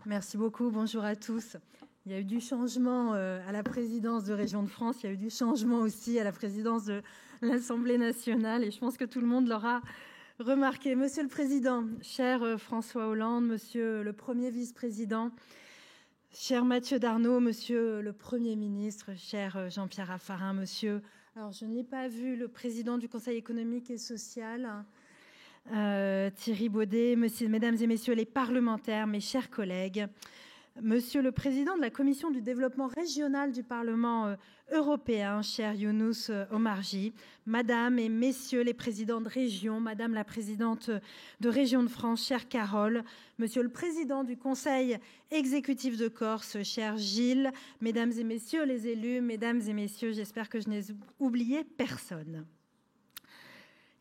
Merci beaucoup. Bonjour à tous. Il y a eu du changement à la présidence de Région de France. Il y a eu du changement aussi à la présidence de l'Assemblée nationale. Et je pense que tout le monde l'aura remarqué. Monsieur le Président, cher François Hollande, Monsieur le Premier vice-président, cher Mathieu Darnaud, Monsieur le Premier ministre, cher Jean-Pierre Raffarin, Monsieur... Alors, je n'ai pas vu le président du Conseil économique et social, Thierry Baudet, mesdames et messieurs les parlementaires, mes chers collègues, Monsieur le Président de la Commission du développement régional du Parlement européen, cher Younous Omarjee, Madame et Messieurs les présidents de région, Madame la présidente de Région de France, chère Carole, Monsieur le Président du Conseil exécutif de Corse, cher Gilles, Mesdames et Messieurs les élus, Mesdames et Messieurs, j'espère que je n'ai oublié personne.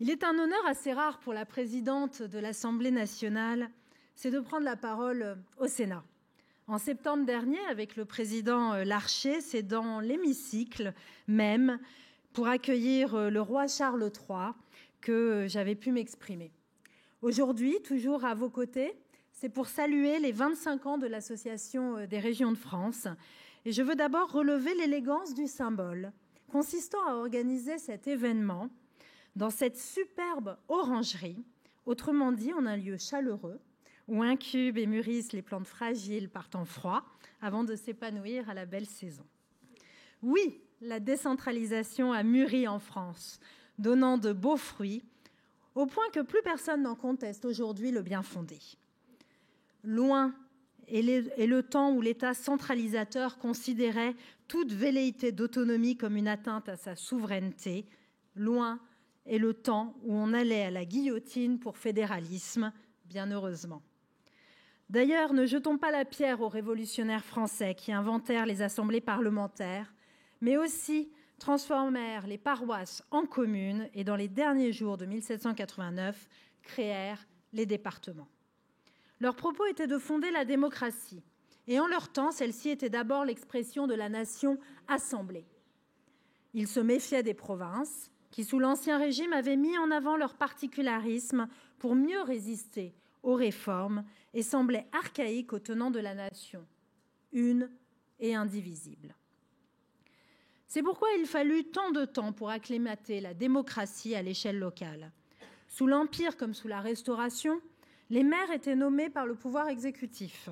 Il est un honneur assez rare pour la présidente de l'Assemblée nationale, c'est de prendre la parole au Sénat. En septembre dernier, avec le président Larcher, c'est dans l'hémicycle même, pour accueillir le roi Charles III, que j'avais pu m'exprimer. Aujourd'hui, toujours à vos côtés, c'est pour saluer les 25 ans de l'Association des régions de France. Et je veux d'abord relever l'élégance du symbole, consistant à organiser cet événement dans cette superbe orangerie, autrement dit en un lieu chaleureux, où incubent et mûrissent les plantes fragiles par temps froid avant de s'épanouir à la belle saison. Oui, la décentralisation a mûri en France, donnant de beaux fruits, au point que plus personne n'en conteste aujourd'hui le bien fondé. Loin est le temps où l'État centralisateur considérait toute velléité d'autonomie comme une atteinte à sa souveraineté. Loin est le temps où on allait à la guillotine pour fédéralisme, bien heureusement. D'ailleurs, ne jetons pas la pierre aux révolutionnaires français qui inventèrent les assemblées parlementaires, mais aussi transformèrent les paroisses en communes et dans les derniers jours de 1789, créèrent les départements. Leur propos était de fonder la démocratie, et en leur temps, celle-ci était d'abord l'expression de la nation assemblée. Ils se méfiaient des provinces, qui sous l'Ancien Régime avaient mis en avant leur particularisme pour mieux résister aux réformes et semblaient archaïques aux tenants de la nation, une et indivisible. C'est pourquoi il fallut tant de temps pour acclimater la démocratie à l'échelle locale. Sous l'Empire comme sous la Restauration, les maires étaient nommés par le pouvoir exécutif.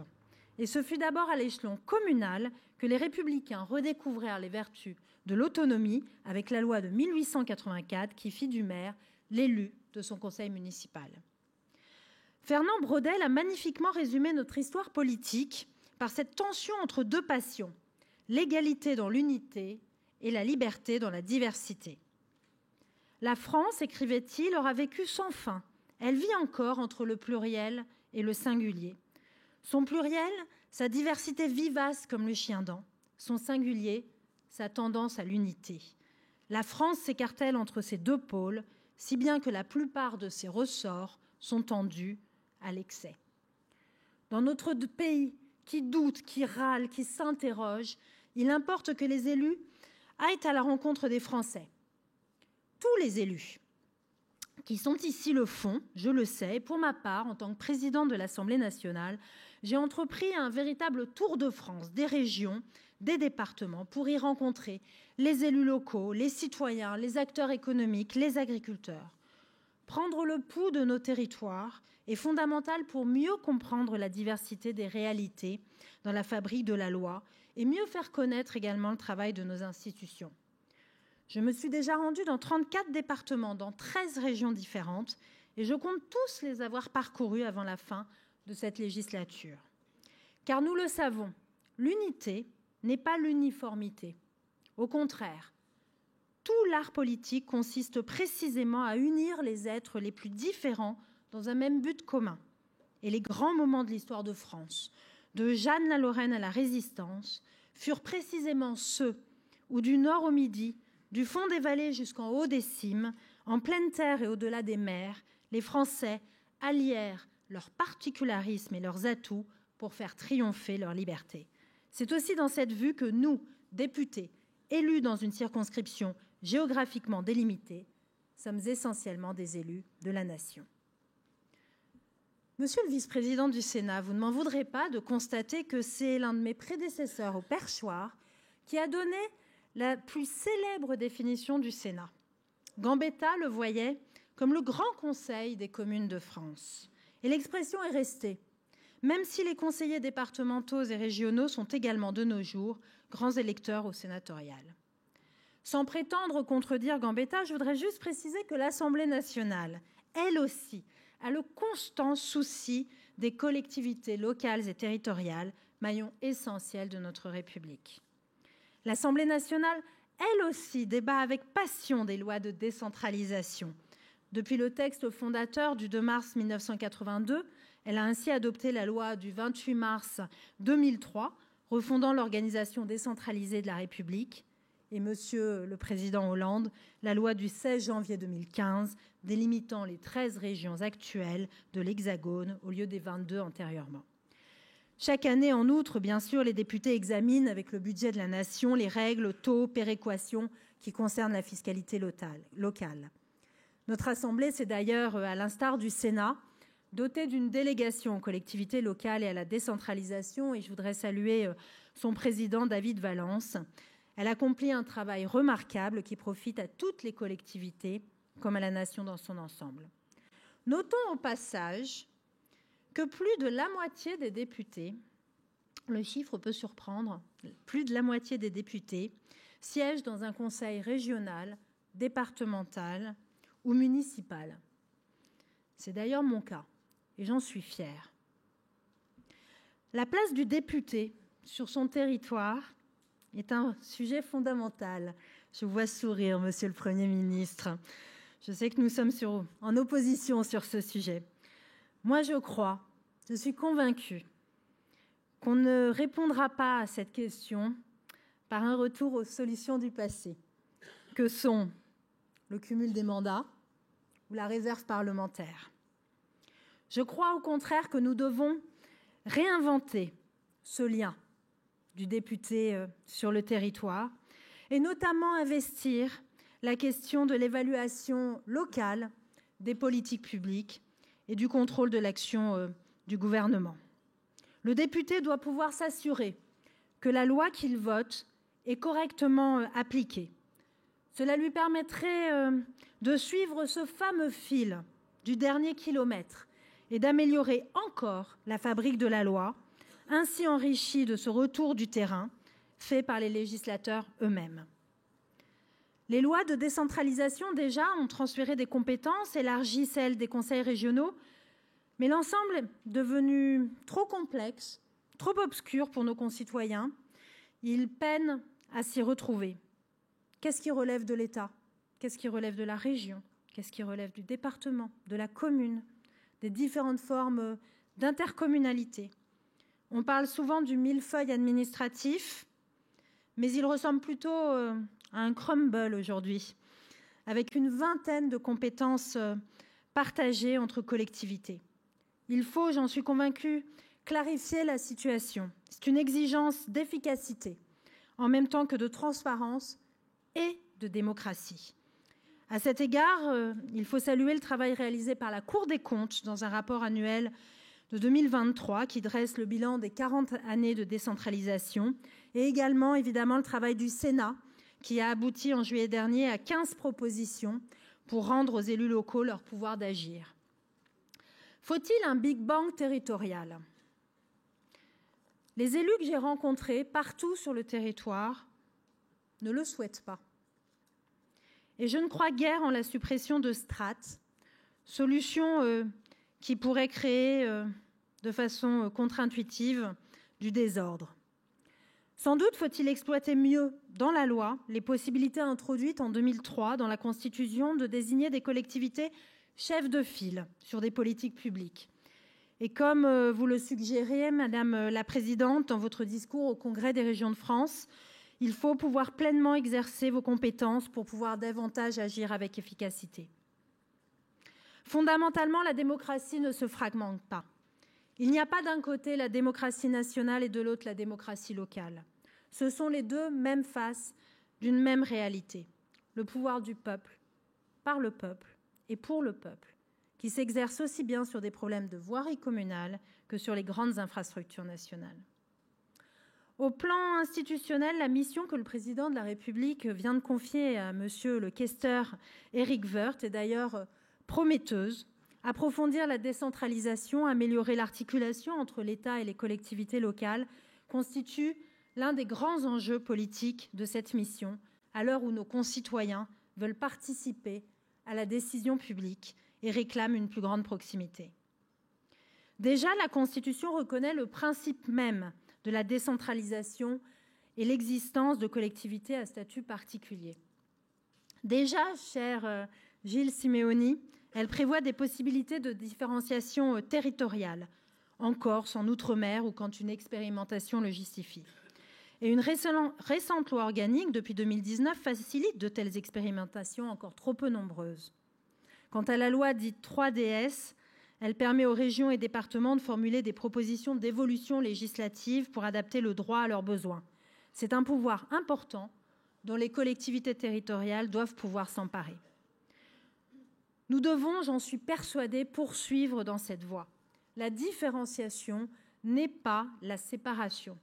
Et ce fut d'abord à l'échelon communal que les républicains redécouvrèrent les vertus de l'autonomie avec la loi de 1884 qui fit du maire l'élu de son conseil municipal. Fernand Braudel a magnifiquement résumé notre histoire politique par cette tension entre deux passions, l'égalité dans l'unité et la liberté dans la diversité. La France, écrivait-il, aura vécu sans fin. Elle vit encore entre le pluriel et le singulier. Son pluriel, sa diversité vivace comme le chien-dent. Son singulier, sa tendance à l'unité. La France s'écartèle entre ces deux pôles, si bien que la plupart de ses ressorts sont tendus à l'excès. Dans notre pays qui doute, qui râle, qui s'interroge, il importe que les élus aillent à la rencontre des Français. Tous les élus qui sont ici le font, je le sais, et pour ma part, en tant que présidente de l'Assemblée nationale, j'ai entrepris un véritable tour de France des régions, des départements, pour y rencontrer les élus locaux, les citoyens, les acteurs économiques, les agriculteurs. Prendre le pouls de nos territoires est fondamental pour mieux comprendre la diversité des réalités dans la fabrique de la loi et mieux faire connaître également le travail de nos institutions. Je me suis déjà rendue dans 34 départements, dans 13 régions différentes, et je compte tous les avoir parcourus avant la fin de cette législature. Car nous le savons, l'unité n'est pas l'uniformité. Au contraire, tout l'art politique consiste précisément à unir les êtres les plus différents dans un même but commun. Et les grands moments de l'histoire de France, de Jeanne la Lorraine à la Résistance, furent précisément ceux où du nord au midi, du fond des vallées jusqu'en haut des cimes, en pleine terre et au-delà des mers, les Français allièrent leurs particularismes et leurs atouts pour faire triompher leur liberté. C'est aussi dans cette vue que nous, députés, élus dans une circonscription géographiquement délimitée, sommes essentiellement des élus de la nation. Monsieur le vice-président du Sénat, vous ne m'en voudrez pas de constater que c'est l'un de mes prédécesseurs au perchoir qui a donné la plus célèbre définition du Sénat. Gambetta le voyait comme le grand conseil des communes de France. Et l'expression est restée, même si les conseillers départementaux et régionaux sont également de nos jours grands électeurs au sénatorial. Sans prétendre contredire Gambetta, je voudrais juste préciser que l'Assemblée nationale, elle aussi, a le constant souci des collectivités locales et territoriales, maillon essentiel de notre République. L'Assemblée nationale, elle aussi, débat avec passion des lois de décentralisation. Depuis le texte fondateur du 2 mars 1982, elle a ainsi adopté la loi du 28 mars 2003, refondant l'organisation décentralisée de la République, et Monsieur le Président Hollande, la loi du 16 janvier 2015, délimitant les 13 régions actuelles de l'Hexagone au lieu des 22 antérieurement. Chaque année, en outre, bien sûr, les députés examinent avec le budget de la nation les règles, taux, péréquations qui concernent la fiscalité locale. Notre Assemblée s'est d'ailleurs, à l'instar du Sénat, dotée d'une délégation aux collectivités locales et à la décentralisation, et je voudrais saluer son président David Valence. Elle accomplit un travail remarquable qui profite à toutes les collectivités comme à la nation dans son ensemble. Notons au passage que plus de la moitié des députés, le chiffre peut surprendre, plus de la moitié des députés siègent dans un conseil régional, départemental ou municipal. C'est d'ailleurs mon cas et j'en suis fière. La place du député sur son territoire est un sujet fondamental. Je vous vois sourire, Monsieur le Premier ministre. Je sais que nous sommes en opposition sur ce sujet. Moi, je suis convaincue qu'on ne répondra pas à cette question par un retour aux solutions du passé, que sont le cumul des mandats ou la réserve parlementaire. Je crois au contraire que nous devons réinventer ce lien du député sur le territoire et notamment investir la question de l'évaluation locale des politiques publiques et du contrôle de l'action du gouvernement. Le député doit pouvoir s'assurer que la loi qu'il vote est correctement appliquée. Cela lui permettrait de suivre ce fameux fil du dernier kilomètre et d'améliorer encore la fabrique de la loi, ainsi enrichie de ce retour du terrain fait par les législateurs eux-mêmes. Les lois de décentralisation, déjà, ont transféré des compétences, élargi celles des conseils régionaux, mais l'ensemble est devenu trop complexe, trop obscur pour nos concitoyens. Ils peinent à s'y retrouver. Qu'est-ce qui relève de l'État? Qu'est-ce qui relève de la région? Qu'est-ce qui relève du département, de la commune, des différentes formes d'intercommunalité? On parle souvent du millefeuille administratif, mais il ressemble plutôt à un crumble aujourd'hui, avec une vingtaine de compétences partagées entre collectivités. Il faut, j'en suis convaincue, clarifier la situation. C'est une exigence d'efficacité, en même temps que de transparence et de démocratie. À cet égard, il faut saluer le travail réalisé par la Cour des comptes dans un rapport annuel de 2023 qui dresse le bilan des 40 années de décentralisation et également évidemment le travail du Sénat qui a abouti en juillet dernier à 15 propositions pour rendre aux élus locaux leur pouvoir d'agir. Faut-il un Big Bang territorial? Les élus que j'ai rencontrés partout sur le territoire ne le souhaitent pas. Et je ne crois guère en la suppression de strates, solution qui pourrait créer de façon contre-intuitive du désordre. Sans doute faut-il exploiter mieux dans la loi les possibilités introduites en 2003 dans la Constitution de désigner des collectivités chefs de file sur des politiques publiques. Et comme vous le suggérez, Madame la Présidente, dans votre discours au Congrès des régions de France, il faut pouvoir pleinement exercer vos compétences pour pouvoir davantage agir avec efficacité. Fondamentalement, la démocratie ne se fragmente pas. Il n'y a pas d'un côté la démocratie nationale et de l'autre la démocratie locale. Ce sont les deux mêmes faces d'une même réalité. Le pouvoir du peuple, par le peuple et pour le peuple, qui s'exerce aussi bien sur des problèmes de voirie communale que sur les grandes infrastructures nationales. Au plan institutionnel, la mission que le président de la République vient de confier à monsieur le questeur Éric Woerth est d'ailleurs prometteuse. Approfondir la décentralisation, améliorer l'articulation entre l'État et les collectivités locales constitue l'un des grands enjeux politiques de cette mission, à l'heure où nos concitoyens veulent participer à la décision publique et réclament une plus grande proximité. Déjà, la Constitution reconnaît le principe même de la décentralisation et l'existence de collectivités à statut particulier. Déjà, cher Gilles Simeoni, elle prévoit des possibilités de différenciation territoriale, en Corse, en Outre-mer ou quand une expérimentation le justifie. Et une récente loi organique, depuis 2019, facilite de telles expérimentations encore trop peu nombreuses. Quant à la loi dite 3DS, elle permet aux régions et départements de formuler des propositions d'évolution législative pour adapter le droit à leurs besoins. C'est un pouvoir important dont les collectivités territoriales doivent pouvoir s'emparer. Nous devons, j'en suis persuadée, poursuivre dans cette voie. La différenciation n'est pas la séparation.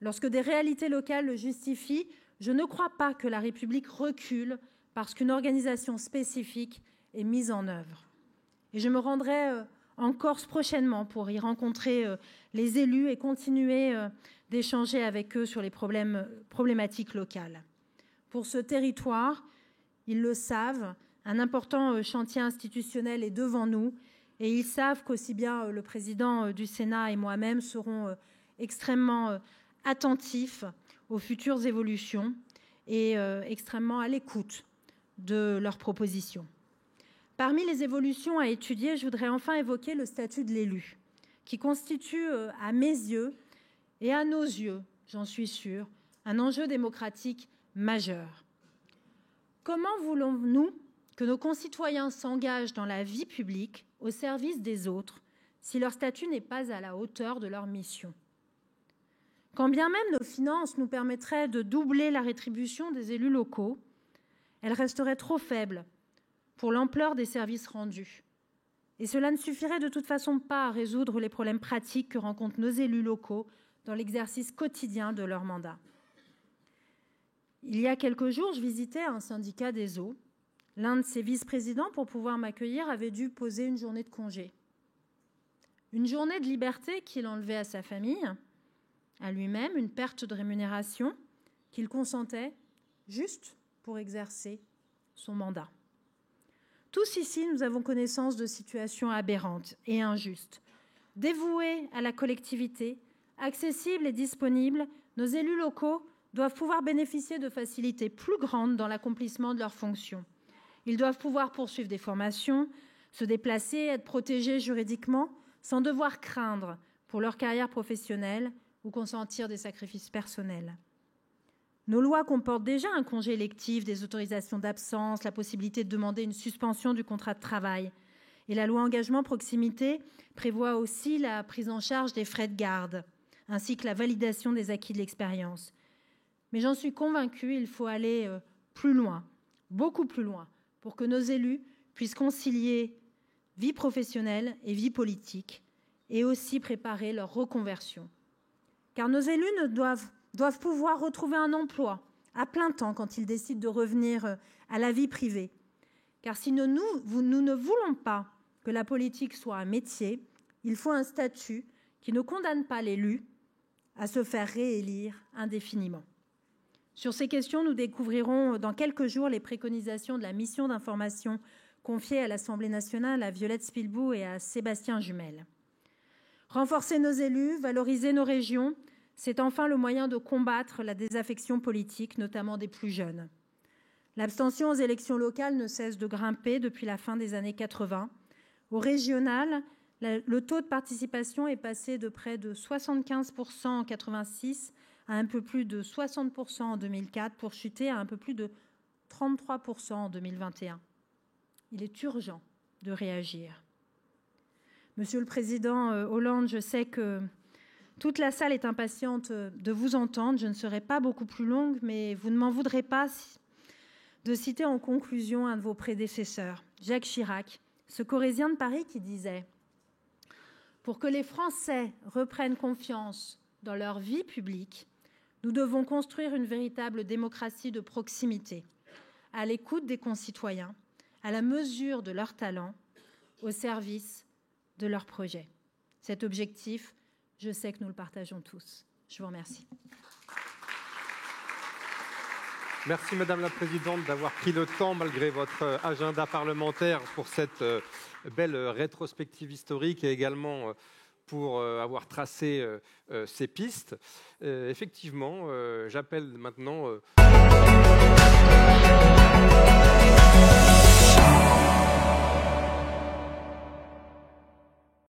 Lorsque des réalités locales le justifient, je ne crois pas que la République recule parce qu'une organisation spécifique est mise en œuvre. Et je me rendrai en Corse prochainement pour y rencontrer les élus et continuer d'échanger avec eux sur les problématiques locales. Pour ce territoire, ils le savent, un important chantier institutionnel est devant nous et ils savent qu'aussi bien le président du Sénat et moi-même serons extrêmement attentifs aux futures évolutions et extrêmement à l'écoute de leurs propositions. Parmi les évolutions à étudier, je voudrais enfin évoquer le statut de l'élu, qui constitue, à mes yeux et à nos yeux, j'en suis sûre, un enjeu démocratique majeur. Comment voulons-nous que nos concitoyens s'engagent dans la vie publique au service des autres si leur statut n'est pas à la hauteur de leur mission ? Quand bien même nos finances nous permettraient de doubler la rétribution des élus locaux, elles resteraient trop faibles pour l'ampleur des services rendus. Et cela ne suffirait de toute façon pas à résoudre les problèmes pratiques que rencontrent nos élus locaux dans l'exercice quotidien de leur mandat. Il y a quelques jours, je visitais un syndicat des eaux. L'un de ses vice-présidents, pour pouvoir m'accueillir, avait dû poser une journée de congé. Une journée de liberté qu'il enlevait à sa famille, à lui-même, une perte de rémunération qu'il consentait juste pour exercer son mandat. Tous ici, nous avons connaissance de situations aberrantes et injustes. Dévoués à la collectivité, accessibles et disponibles, nos élus locaux doivent pouvoir bénéficier de facilités plus grandes dans l'accomplissement de leurs fonctions. Ils doivent pouvoir poursuivre des formations, se déplacer, être protégés juridiquement, sans devoir craindre pour leur carrière professionnelle ou consentir des sacrifices personnels. Nos lois comportent déjà un congé électif, des autorisations d'absence, la possibilité de demander une suspension du contrat de travail. Et la loi engagement proximité prévoit aussi la prise en charge des frais de garde, ainsi que la validation des acquis de l'expérience. Mais j'en suis convaincue, il faut aller plus loin, beaucoup plus loin, pour que nos élus puissent concilier vie professionnelle et vie politique, et aussi préparer leur reconversion. Car nos élus doivent pouvoir retrouver un emploi à plein temps quand ils décident de revenir à la vie privée. Car si nous ne voulons pas que la politique soit un métier, il faut un statut qui ne condamne pas l'élu à se faire réélire indéfiniment. Sur ces questions, nous découvrirons dans quelques jours les préconisations de la mission d'information confiée à l'Assemblée nationale à Violette Spilbou et à Sébastien Jumel. Renforcer nos élus, valoriser nos régions, c'est enfin le moyen de combattre la désaffection politique, notamment des plus jeunes. L'abstention aux élections locales ne cesse de grimper depuis la fin des années 80. Au régional, le taux de participation est passé de près de 75% en 86 à un peu plus de 60% en 2004 pour chuter à un peu plus de 33% en 2021. Il est urgent de réagir. Monsieur le Président Hollande, je sais que toute la salle est impatiente de vous entendre. Je ne serai pas beaucoup plus longue, mais vous ne m'en voudrez pas de citer en conclusion un de vos prédécesseurs, Jacques Chirac, ce Corrézien de Paris qui disait « Pour que les Français reprennent confiance dans leur vie publique, nous devons construire une véritable démocratie de proximité, à l'écoute des concitoyens, à la mesure de leurs talents, au service de leurs projets. » Cet objectif, je sais que nous le partageons tous. Je vous remercie. Merci Madame la Présidente d'avoir pris le temps, malgré votre agenda parlementaire, pour cette belle rétrospective historique et également pour avoir tracé ces pistes. Effectivement, j'appelle maintenant...